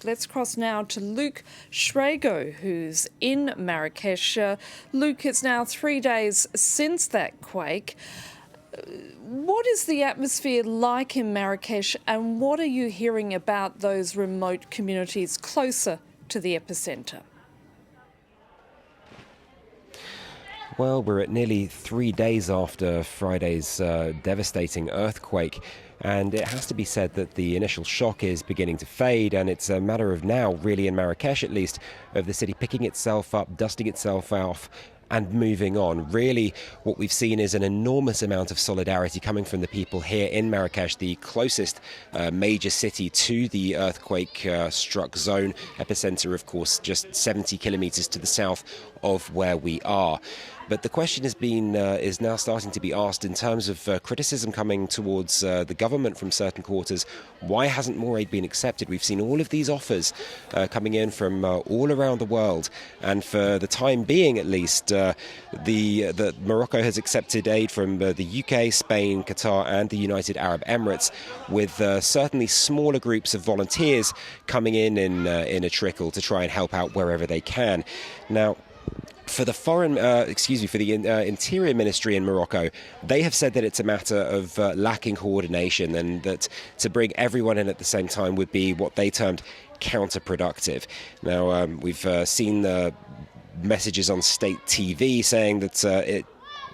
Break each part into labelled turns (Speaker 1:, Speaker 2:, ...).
Speaker 1: Let's cross now to Luke Shrago, who's in Marrakesh. Luke, it's now 3 days since that quake. What is the atmosphere like in Marrakesh, and what are you hearing about those remote communities closer to the epicentre?
Speaker 2: Well, we're at nearly 3 days after Friday's devastating earthquake, and it has to be said that the initial shock is beginning to fade, and it's a matter of now, really in Marrakesh at least, of the city picking itself up, dusting itself off, and moving on. Really, what we've seen is an enormous amount of solidarity coming from the people here in Marrakesh, the closest major city to the earthquake-struck zone. Epicenter, of course, just 70 kilometers to the south of where we are. But the question is now starting to be asked in terms of criticism coming towards the government from certain quarters. Why hasn't more aid been accepted? We've seen all of these offers coming in from all around the world, and for the time being, at least, the Morocco has accepted aid from the UK, Spain, Qatar, and the United Arab Emirates, with certainly smaller groups of volunteers coming in a trickle to try and help out wherever they can. Now, for the Interior Ministry in Morocco, they have said that it's a matter of lacking coordination, and that to bring everyone in at the same time would be what they termed counterproductive. Now, we've seen messages on state TV saying that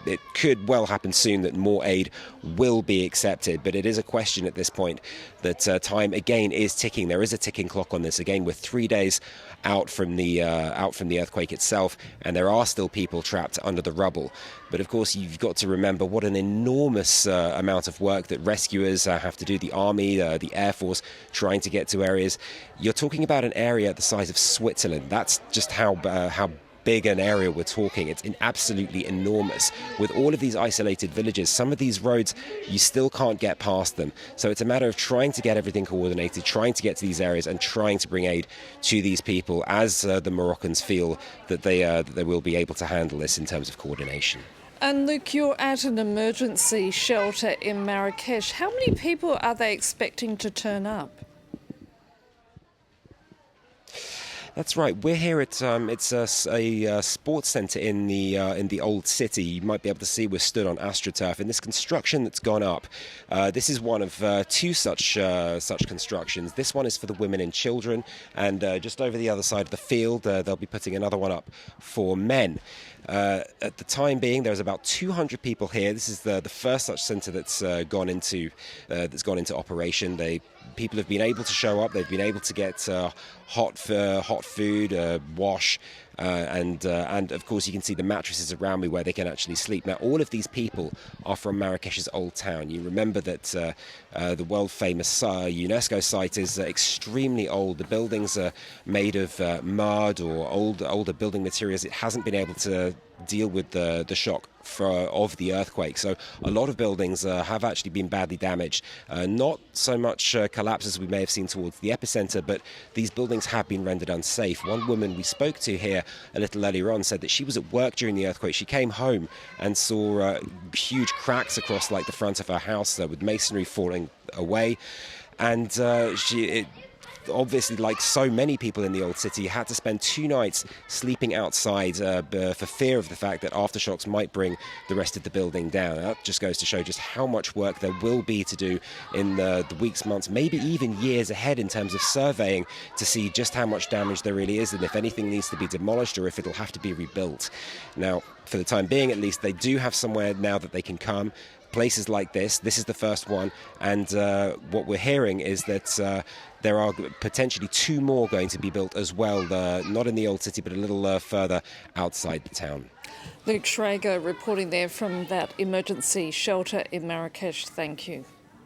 Speaker 2: it could well happen soon that more aid will be accepted, but it is a question at this point that time again is ticking. There is a ticking clock on this. Again, we're 3 days out from the earthquake itself, and there are still people trapped under the rubble. But of course, you've got to remember what an enormous amount of work that rescuers have to do. The army, the air force, trying to get to areas. You're talking about an area the size of Switzerland. That's just how big an area we're talking. It's absolutely enormous. With all of these isolated villages, some of these roads, you still can't get past them. So it's a matter of trying to get everything coordinated, trying to get to these areas, and trying to bring aid to these people as the Moroccans feel that they will be able to handle this in terms of coordination.
Speaker 1: And Luke, you're at an emergency shelter in Marrakesh. How many people are they expecting to turn up?
Speaker 2: That's right. We're here at it's a sports centre in the old city. You might be able to see we're stood on AstroTurf, and this construction that's gone up. This is one of two such constructions. This one is for the women and children, and just over the other side of the field, they'll be putting another one up for men. At the time being, there's about 200 people here. This is the first such centre that's gone into operation. People have been able to show up. They've been able to get hot food, wash, and of course you can see the mattresses around me where they can actually sleep. Now, all of these people are from Marrakesh's old town. You remember that the world famous UNESCO site is extremely old. The buildings are made of mud or older building materials. It hasn't been able to deal with the shock of the earthquake. So a lot of buildings have actually been badly damaged. Not so much collapse as we may have seen towards the epicenter, but these buildings have been rendered unsafe. One woman we spoke to here a little earlier on said that she was at work during the earthquake. She came home and saw huge cracks across like the front of her house with masonry falling away, and obviously, like so many people in the old city, had to spend 2 nights sleeping outside for fear of the fact that aftershocks might bring the rest of the building down. That just goes to show just how much work there will be to do in the weeks, months, maybe even years ahead in terms of surveying to see just how much damage there really is, and if anything needs to be demolished or if it'll have to be rebuilt. Now, for the time being at least, they do have somewhere now that they can come. Places like this is the first one, and what we're hearing is that there are potentially 2 more going to be built as well, not in the old city but a little further outside the town.
Speaker 1: Luke Shrago reporting there from that emergency shelter in Marrakesh. Thank you.